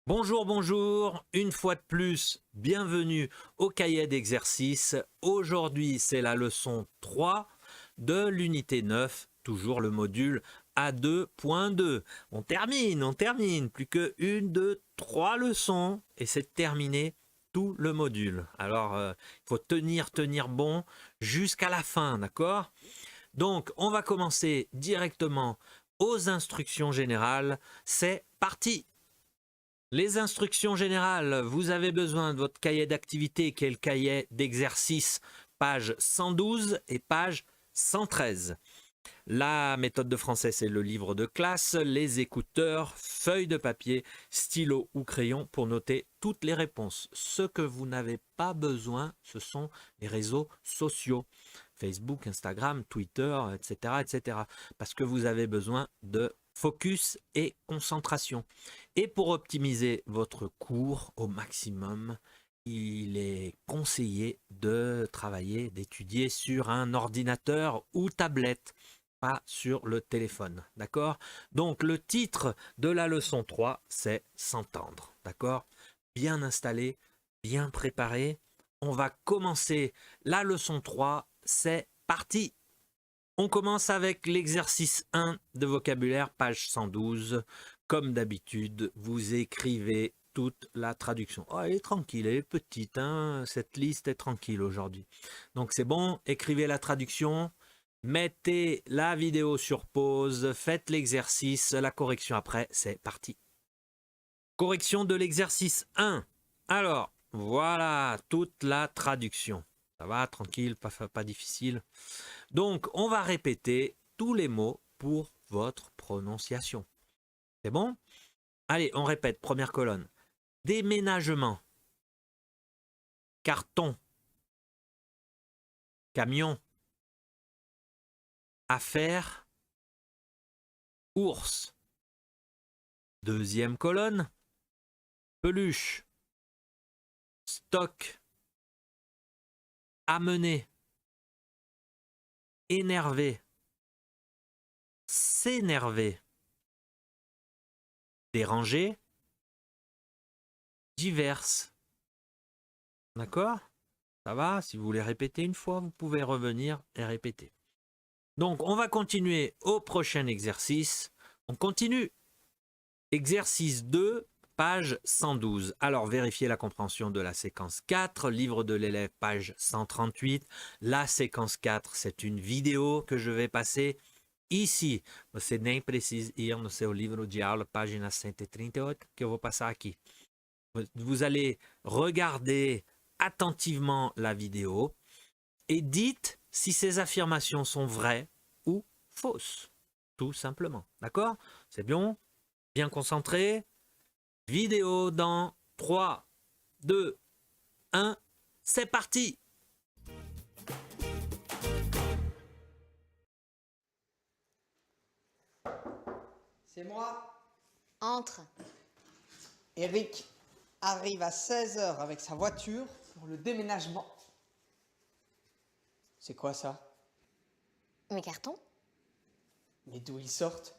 Bonjour, bonjour, une fois de plus, bienvenue au cahier d'exercice. Aujourd'hui, c'est la leçon 3 de l'unité 9, toujours le module A2.2. On termine, plus que 1, 2, 3 leçons et c'est terminé tout le module. Alors, il faut tenir bon jusqu'à la fin, d'accord? Donc, on va commencer directement aux instructions générales. C'est parti! Les instructions générales, vous avez besoin de votre cahier d'activité qui est le cahier d'exercice, page 112 et page 113. La méthode de français, c'est le livre de classe, les écouteurs, feuilles de papier, stylo ou crayon pour noter toutes les réponses. Ce que vous n'avez pas besoin, ce sont les réseaux sociaux. Facebook, Instagram, Twitter, etc., etc. Parce que vous avez besoin de focus et concentration. Et pour optimiser votre cours au maximum, il est conseillé de travailler, d'étudier sur un ordinateur ou tablette, pas sur le téléphone, d'accord? Donc le titre de la leçon 3, c'est s'entendre, d'accord? Bien installé, bien préparé. On va commencer la leçon 3, c'est parti! On commence avec l'exercice 1 de vocabulaire, page 112. Comme d'habitude, vous écrivez toute la traduction. Oh, elle est tranquille, elle est petite, hein? Cette liste est tranquille aujourd'hui. Donc c'est bon, écrivez la traduction, mettez la vidéo sur pause, faites l'exercice, la correction après, c'est parti. Correction de l'exercice 1. Alors, voilà toute la traduction. Ça va, tranquille, pas difficile. Donc, on va répéter tous les mots pour votre prononciation. C'est bon? Allez, on répète, première colonne. Déménagement. Carton. Camion. Affaire. Ours. Deuxième colonne. Peluche. Stock. Amener. Énervé. S'énerver. Déranger. Diverses. D'accord? Ça va? Si vous voulez répéter une fois, vous pouvez revenir et répéter. Donc, on va continuer au prochain exercice. On continue. Exercice 2, page 112. Alors, vérifiez la compréhension de la séquence 4, livre de l'élève, page 138. La séquence 4, c'est une vidéo que je vais passer ici. Você nem precisa ir no seu livro de aula, página 138, que eu vou passar aqui. Vous allez regarder attentivement la vidéo et dites si ces affirmations sont vraies ou fausses, tout simplement. D'accord? C'est bon? Bien concentré. Vidéo dans 3, 2, 1, c'est parti! C'est moi. Entre. Eric arrive à 16 h avec sa voiture pour le déménagement. C'est quoi ça? Mes cartons? Mais d'où ils sortent?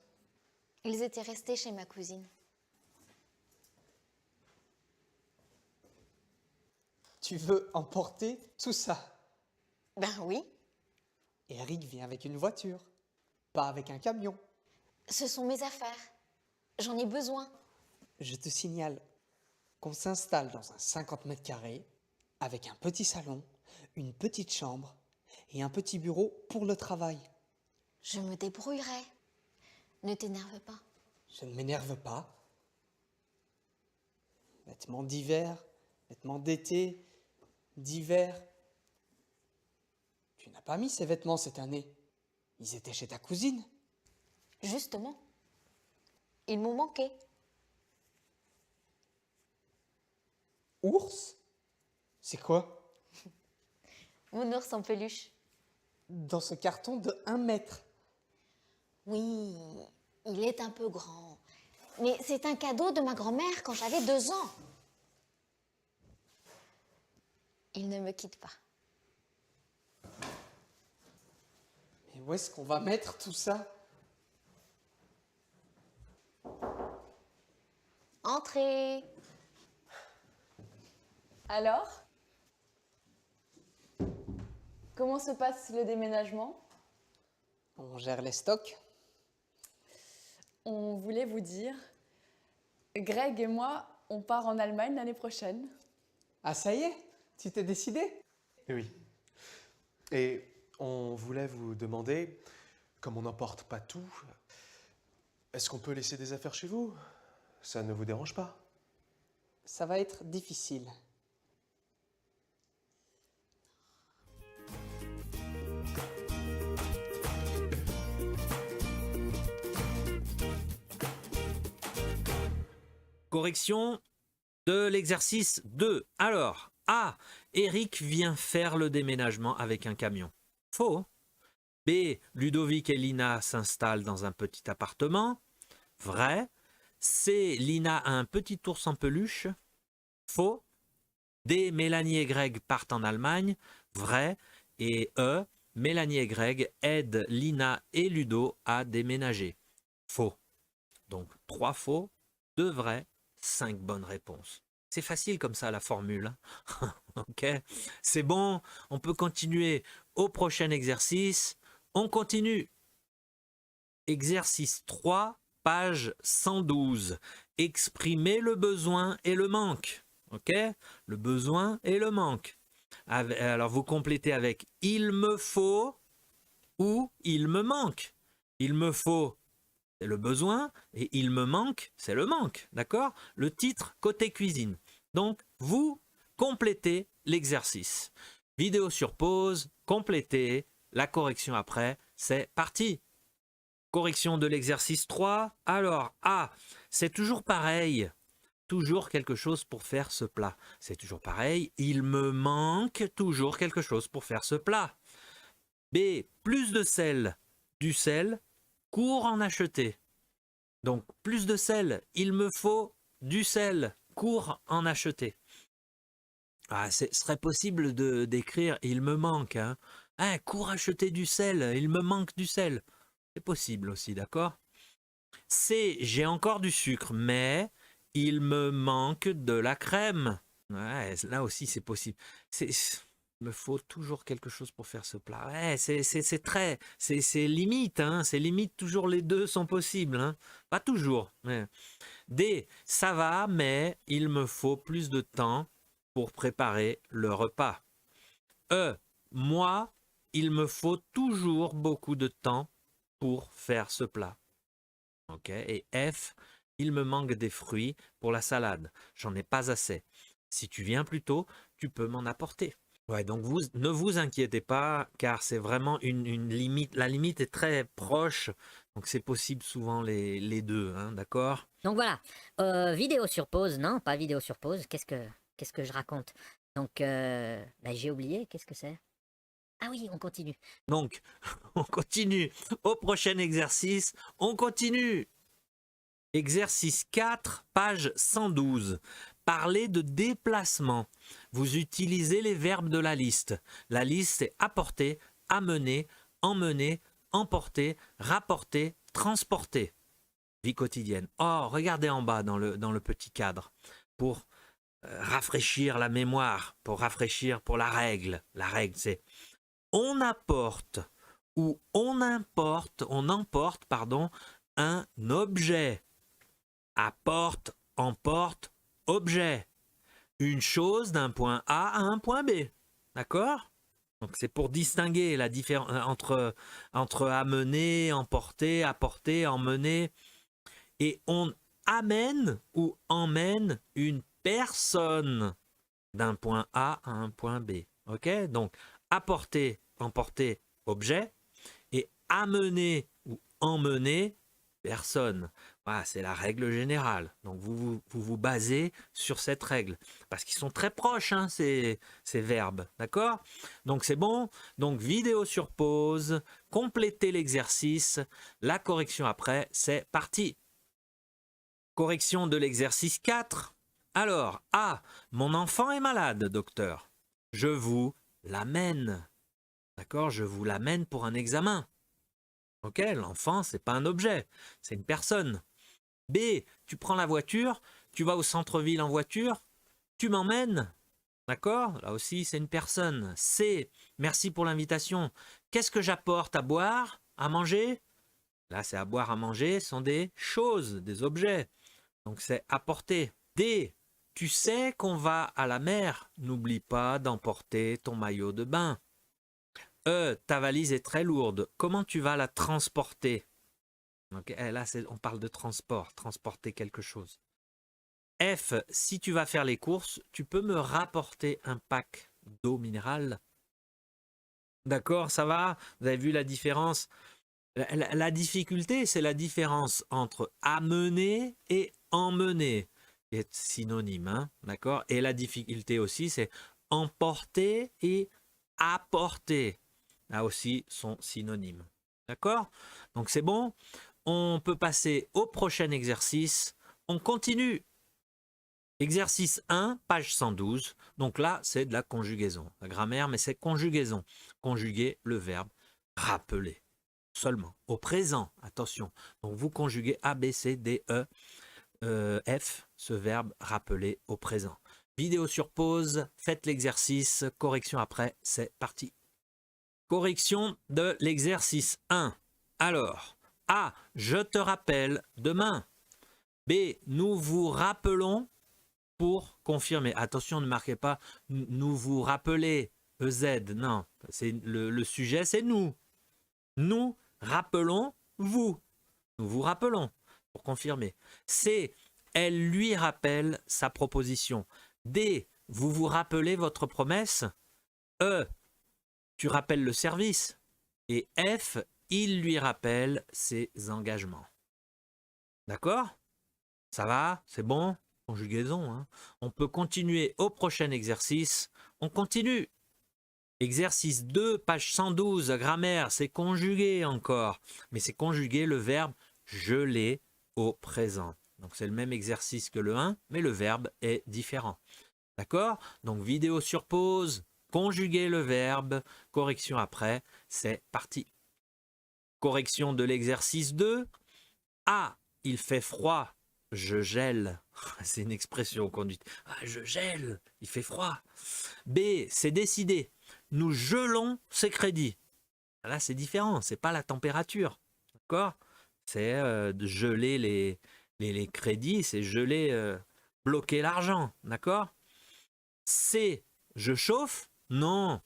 Ils étaient restés chez ma cousine. Tu veux emporter tout ça? Ben oui, Eric vient avec une voiture, pas avec un camion. ce sont mes affaires. J'en ai besoin. Je te signale qu'on s'installe dans un 50 mètres carrés avec un petit salon, une petite chambre et un petit bureau pour le travail. Je me débrouillerai. Ne t'énerve pas. Je ne m'énerve pas. Vêtements d'hiver, vêtements d'été, d'hiver. Tu n'as pas mis ces vêtements cette année. Ils étaient chez ta cousine. Justement, ils m'ont manqué. Ours? C'est quoi? Mon ours en peluche. Dans ce carton de 1 mètre. Oui, il est un peu grand. Mais c'est un cadeau de ma grand-mère quand j'avais 2 ans. Il ne me quitte pas. Mais où est-ce qu'on va mettre tout ça? Entrez. Alors, comment se passe le déménagement? On gère les stocks. On voulait vous dire, Greg et moi, on part en Allemagne l'année prochaine. Ah ça y est, tu t'es décidé? Oui. Et on voulait vous demander, comme on n'emporte pas tout, est-ce qu'on peut laisser des affaires chez vous? Ça ne vous dérange pas? Ça va être difficile. Correction de l'exercice 2. Alors, A. Eric vient faire le déménagement avec un camion. Faux. B. Ludovic et Lina s'installent dans un petit appartement. Vrai. C. Lina a un petit ours en peluche. Faux. D. Mélanie et Greg partent en Allemagne. Vrai. Et E. Mélanie et Greg aident Lina et Ludo à déménager. Faux. Donc 3 faux, 2 vrais, 5 bonnes réponses. C'est facile comme ça la formule. Ok, c'est bon, on peut continuer au prochain exercice. On continue. Exercice 3, page 112. Exprimer le besoin et le manque. Ok, le besoin et le manque. Alors vous complétez avec il me faut ou il me manque. Il me faut, c'est le besoin, et il me manque, c'est le manque, d'accord? Le titre côté cuisine. Donc, vous complétez l'exercice. Vidéo sur pause, complétez, la correction après, c'est parti. Correction de l'exercice 3. Alors, A, c'est toujours pareil. Toujours quelque chose pour faire ce plat. C'est toujours pareil, il me manque toujours quelque chose pour faire ce plat. B, plus de sel, du sel, cours en acheter. Donc, plus de sel, il me faut du sel, cours en acheter. Ah, ce serait possible d'écrire il me manque. Cours acheter du sel, il me manque du sel. C'est possible aussi, d'accord? C, j'ai encore du sucre, mais il me manque de la crème. Ouais, là aussi, c'est possible. Il me faut toujours quelque chose pour faire ce plat. Ouais, c'est limite, hein, c'est limite, toujours les deux sont possibles. Hein. Pas toujours. Ouais. D, ça va, mais il me faut plus de temps pour préparer le repas. E, moi, il me faut toujours beaucoup de temps pour faire ce plat. Ok. Et F, il me manque des fruits pour la salade. J'en ai pas assez. Si tu viens plus tôt, tu peux m'en apporter. Ouais, donc ne vous inquiétez pas, car c'est vraiment une limite. La limite est très proche, donc c'est possible souvent les deux, hein, d'accord? Donc voilà, vidéo sur pause, non, pas vidéo sur pause, qu'est-ce que je raconte? Donc, j'ai oublié, qu'est-ce que c'est? Ah oui, on continue. Donc, on continue au prochain exercice, on continue. Exercice 4, page 112. Parlez de déplacement. Vous utilisez les verbes de la liste. La liste est apporter, amener, emmener, emporter, rapporter, transporter. Vie quotidienne. Oh, regardez en bas dans le petit cadre pour rafraîchir la mémoire, pour rafraîchir pour la règle. La règle, c'est on apporte ou on emporte, un objet. Apporte, emporte, objet. Une chose d'un point A à un point B. D'accord? Donc c'est pour distinguer la différence entre amener, emporter, apporter, emmener. Et on amène ou emmène une personne d'un point A à un point B. Ok? Donc apporter, emporter, objet. Et amener ou emmener, personne. Voilà, c'est la règle générale. Donc vous basez sur cette règle. Parce qu'ils sont très proches, hein, ces verbes. D'accord? Donc c'est bon. Donc vidéo sur pause. Complétez l'exercice. La correction après, c'est parti. Correction de l'exercice 4. Alors, A. Mon enfant est malade, docteur. Je vous l'amène. D'accord? Je vous l'amène pour un examen. Ok, l'enfant, c'est pas un objet, c'est une personne. B, tu prends la voiture, tu vas au centre-ville en voiture, tu m'emmènes. D'accord? Là aussi, c'est une personne. C, merci pour l'invitation. Qu'est-ce que j'apporte à boire, à manger? Là, c'est à boire, à manger, ce sont des choses, des objets. Donc, c'est apporter. D, tu sais qu'on va à la mer. N'oublie pas d'emporter ton maillot de bain. E, ta valise est très lourde. Comment tu vas la transporter? Donc, là, on parle de transport, transporter quelque chose. F, si tu vas faire les courses, tu peux me rapporter un pack d'eau minérale? D'accord, ça va? Vous avez vu la différence? La difficulté, c'est la différence entre amener et emmener, qui est synonyme, hein, d'accord? Et la difficulté aussi, c'est emporter et apporter. Là aussi, sont synonymes. D'accord? Donc c'est bon. On peut passer au prochain exercice. On continue. Exercice 1, page 112. Donc là, c'est de la conjugaison. La grammaire, mais c'est conjugaison. Conjuguer le verbe rappeler. Seulement. Au présent, attention. Donc vous conjuguez A, B, C, D, E, F, ce verbe rappeler au présent. Vidéo sur pause, faites l'exercice, correction après, c'est parti. Correction de l'exercice 1. Alors, A, je te rappelle demain. B, nous vous rappelons pour confirmer. Attention, ne marquez pas nous vous rappelez, EZ, non. Le sujet, c'est nous. Nous rappelons vous. Nous vous rappelons pour confirmer. C, elle lui rappelle sa proposition. D, vous vous rappelez votre promesse. E, tu rappelles le service. Et F, il lui rappelle ses engagements. D'accord? Ça va? C'est bon? Conjugaison. Hein? On peut continuer au prochain exercice. On continue. Exercice 2, page 112, grammaire, c'est conjugué encore. Mais c'est conjuguer le verbe geler au présent. Donc c'est le même exercice que le 1, mais le verbe est différent. D'accord? Donc vidéo sur pause, conjuguer le verbe, correction après, c'est parti. Correction de l'exercice 2. A, il fait froid, je gèle. C'est une expression qu'on dit. Ah, je gèle, il fait froid. B, c'est décidé. Nous gelons ces crédits. Là, c'est différent, c'est pas la température. D'accord? C'est de geler les crédits, c'est geler, bloquer l'argent. D'accord? C, je chauffe? Non,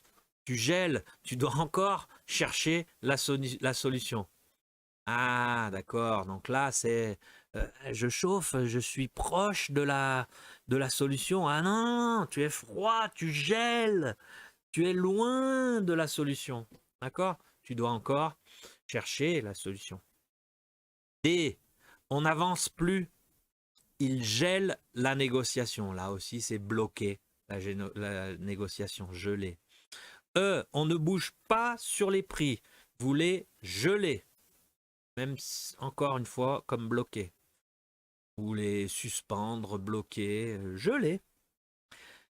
tu gèles, tu dois encore chercher la solution. Ah, d'accord, donc là, c'est je chauffe, je suis proche de la solution. Ah non, tu es froid, tu gèles. Tu es loin de la solution. D'accord? Tu dois encore chercher la solution. D. On n'avance plus. Il gèle la négociation. Là aussi, c'est bloqué. La négociation gelée. E. On ne bouge pas sur les prix. Vous les gelez. Même encore une fois, comme bloqué. Vous les suspendre, bloquer, geler.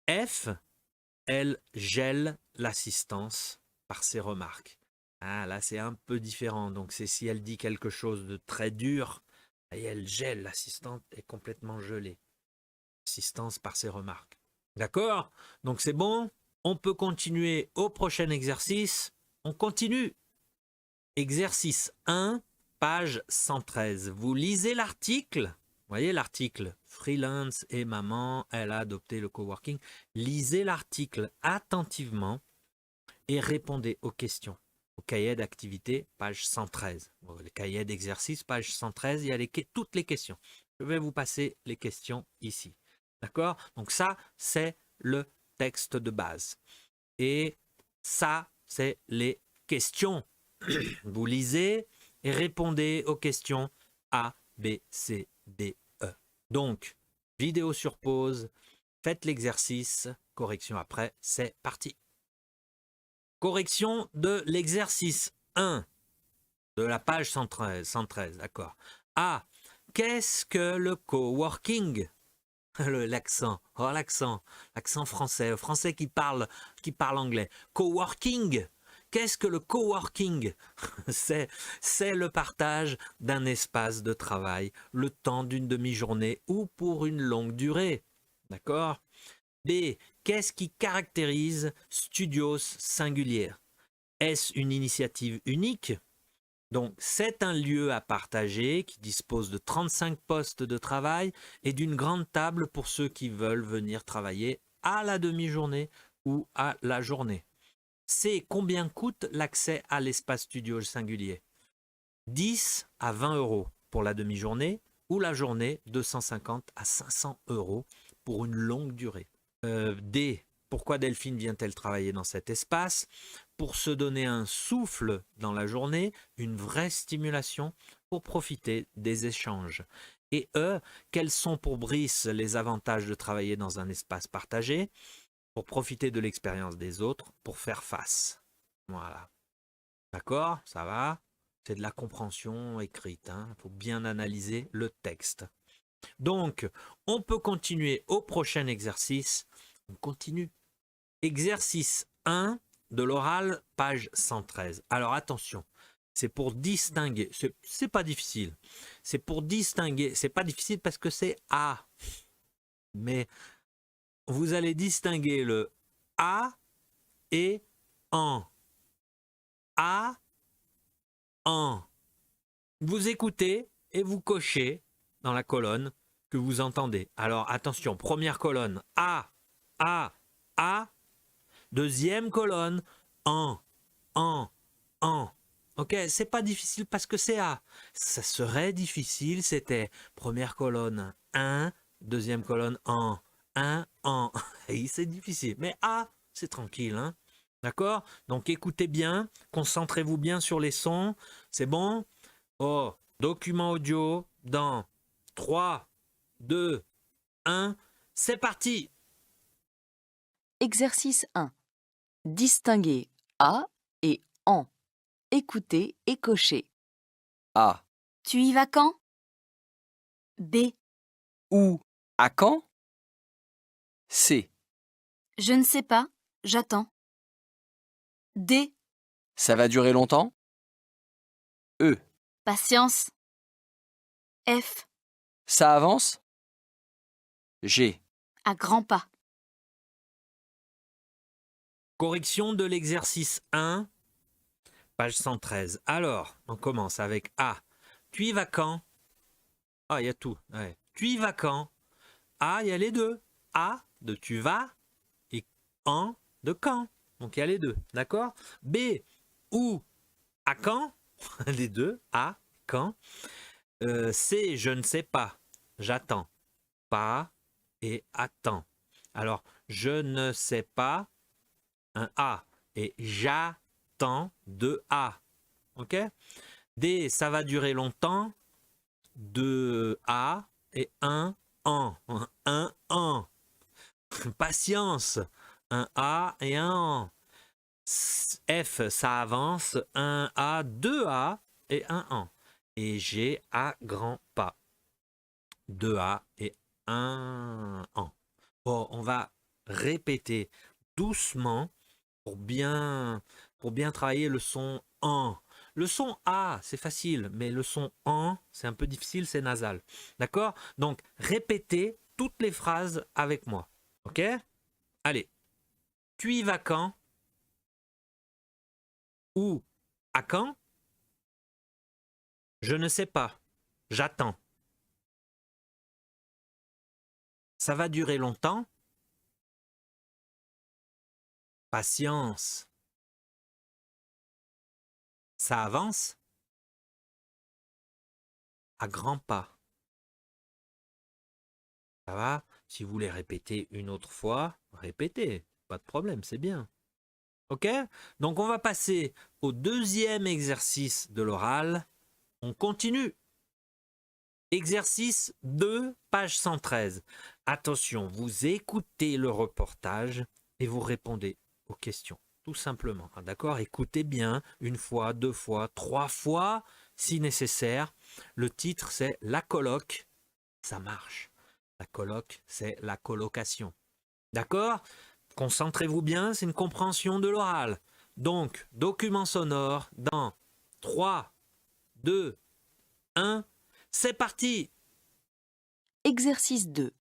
F. Elle gèle l'assistance par ses remarques. Ah, là, c'est un peu différent. Donc, c'est si elle dit quelque chose de très dur, et elle gèle, l'assistante est complètement gelée. Assistance par ses remarques. D'accord? Donc, c'est bon. On peut continuer au prochain exercice. On continue. Exercice 1, page 113. Vous lisez l'article. Vous voyez l'article, freelance et maman, elle a adopté le coworking. Lisez l'article attentivement et répondez aux questions. Au cahier d'activité, page 113. Le cahier d'exercice, page 113, il y a toutes les questions. Je vais vous passer les questions ici. D'accord? Donc ça, c'est le texte de base. Et ça, c'est les questions. Vous lisez et répondez aux questions A, B, C, D, E. Donc, vidéo sur pause, faites l'exercice, correction après, c'est parti. Correction de l'exercice 1 de la page 113, d'accord. A. Qu'est-ce que le coworking? L'accent, oh l'accent français, français qui parle anglais. Coworking. Qu'est-ce que le coworking? C'est le partage d'un espace de travail, le temps d'une demi-journée ou pour une longue durée. D'accord? B. Qu'est-ce qui caractérise Studios singulière? Est-ce une initiative unique? Donc, c'est un lieu à partager qui dispose de 35 postes de travail et d'une grande table pour ceux qui veulent venir travailler à la demi-journée ou à la journée. C. Combien coûte l'accès à l'espace studio singulier? 10 à 20 euros pour la demi-journée ou la journée 250 à 500 euros pour une longue durée. D. Pourquoi Delphine vient-elle travailler dans cet espace? Pour se donner un souffle dans la journée, une vraie stimulation pour profiter des échanges. Et E. Quels sont pour Brice les avantages de travailler dans un espace partagé? Pour profiter de l'expérience des autres, pour faire face. Voilà. D'accord? Ça va? C'est de la compréhension écrite. Il faut bien analyser le texte. Donc, on peut continuer au prochain exercice. On continue. Exercice 1 de l'oral, page 113. Alors attention, c'est pour distinguer. C'est pas difficile. C'est pour distinguer. C'est pas difficile parce que c'est A. Mais vous allez distinguer le A et en. A, en. Vous écoutez et vous cochez dans la colonne que vous entendez. Alors attention, première colonne, A, A, A. Deuxième colonne, en. Ok, c'est pas difficile parce que c'est A. Ça serait difficile, c'était première colonne, 1, deuxième colonne, en. 1, en. Et c'est difficile. Mais A, c'est tranquille, hein. D'accord? Donc écoutez bien, concentrez-vous bien sur les sons. C'est bon? Oh, document audio dans 3, 2, 1. C'est parti! Exercice 1. Distinguer A et en. Écouter et cocher. A. Tu y vas quand? B. Où? À quand? C. Je ne sais pas, j'attends. D. Ça va durer longtemps? E. Patience. F. Ça avance? G. À grands pas. Correction de l'exercice 1, page 113. Alors, on commence avec A. Tu y vas quand? Ah, il y a tout. Ouais. Tu y vas quand? A, il y a les deux. A de tu vas et en de quand. Donc il y a les deux. D'accord? B. Où? À quand? Les deux. A, quand. C. Je ne sais pas. J'attends. Pas et attends. Alors, je ne sais pas. Un A et j'attends deux A. Ok? D, ça va durer longtemps. Deux A et un an. Un an. Patience. Un A et un an. F, ça avance. Un A, deux A et un an. Et G, à grands pas. Deux A et un an. Bon, on va répéter doucement pour bien travailler le son en. Le son A, c'est facile, mais le son en, c'est un peu difficile, c'est nasal. D'accord? Donc, répétez toutes les phrases avec moi. Ok? Allez. Tu y vas quand? Où? À quand? Je ne sais pas. J'attends. Ça va durer longtemps? Patience. Ça avance? À grands pas. Ça va? Si vous voulez répéter une autre fois, répétez. Pas de problème, c'est bien. Ok? Donc on va passer au deuxième exercice de l'oral. On continue. Exercice 2, page 113. Attention, vous écoutez le reportage et vous répondez aux questions, tout simplement. D'accord? Écoutez bien, une fois, deux fois, trois fois, si nécessaire. Le titre, c'est La coloc. Ça marche. La coloc, c'est la colocation. D'accord? Concentrez-vous bien, c'est une compréhension de l'oral. Donc, document sonore dans 3, 2, 1. C'est parti! Exercice 2.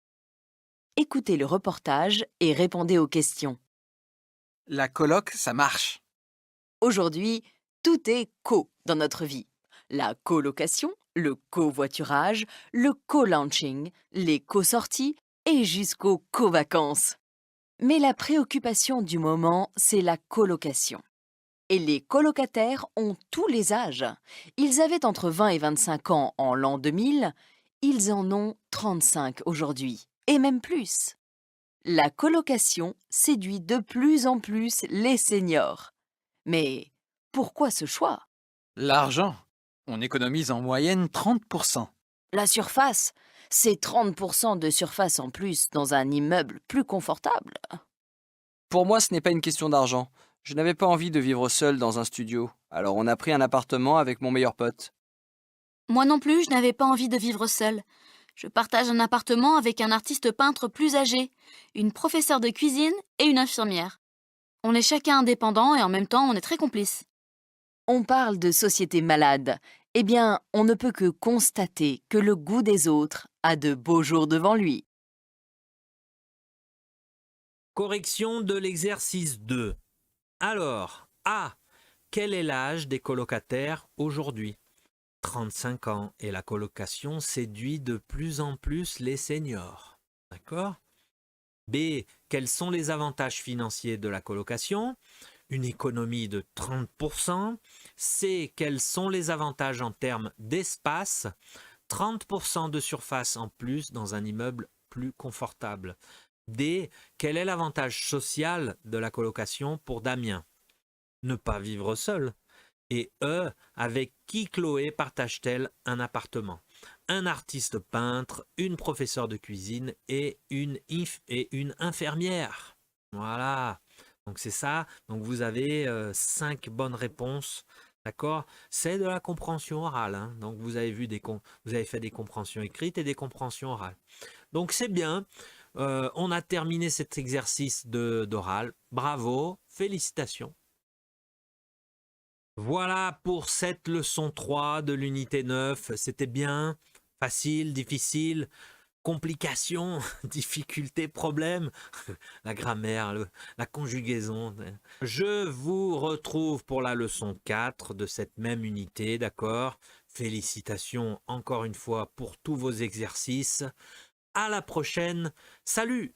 écoutez le reportage et répondez aux questions. La coloc, ça marche. Aujourd'hui, tout est co dans notre vie. La colocation, le covoiturage, le co-launching, les co-sorties et jusqu'aux co-vacances. Mais la préoccupation du moment, c'est la colocation. Et les colocataires ont tous les âges. Ils avaient entre 20 et 25 ans en l'an 2000, ils en ont 35 aujourd'hui, et même plus. La colocation séduit de plus en plus les seniors. Mais pourquoi ce choix? L'argent. On économise en moyenne 30%. La surface, c'est 30% de surface en plus dans un immeuble plus confortable. Pour moi, ce n'est pas une question d'argent. Je n'avais pas envie de vivre seul dans un studio, alors on a pris un appartement avec mon meilleur pote. Moi non plus, je n'avais pas envie de vivre seule. Je partage un appartement avec un artiste peintre plus âgé, une professeure de cuisine et une infirmière. On est chacun indépendant et en même temps, on est très complices. On parle de société malade. Eh bien, on ne peut que constater que le goût des autres a de beaux jours devant lui. Correction de l'exercice 2. Alors, A. Quel est l'âge des colocataires aujourd'hui? 35 ans et la colocation séduit de plus en plus les seniors. D'accord? B. Quels sont les avantages financiers de la colocation? Une économie de 30%. C. Quels sont les avantages en termes d'espace? 30% de surface en plus dans un immeuble plus confortable. D. Quel est l'avantage social de la colocation pour Damien? Ne pas vivre seul. Et E. Avec qui Chloé partage-t-elle un appartement? Un artiste peintre, une professeure de cuisine et une infirmière. Voilà. Donc c'est ça. Donc vous avez 5 bonnes réponses. D'accord? C'est de la compréhension orale. Hein. Donc vous avez fait des compréhensions écrites et des compréhensions orales. Donc c'est bien. On a terminé cet exercice d'oral. Bravo, félicitations. Voilà pour cette leçon 3 de l'unité 9. C'était bien, facile, difficile, complication, difficulté, problème, la grammaire, la conjugaison. Je vous retrouve pour la leçon 4 de cette même unité, d'accord? Félicitations encore une fois pour tous vos exercices. À la prochaine. Salut!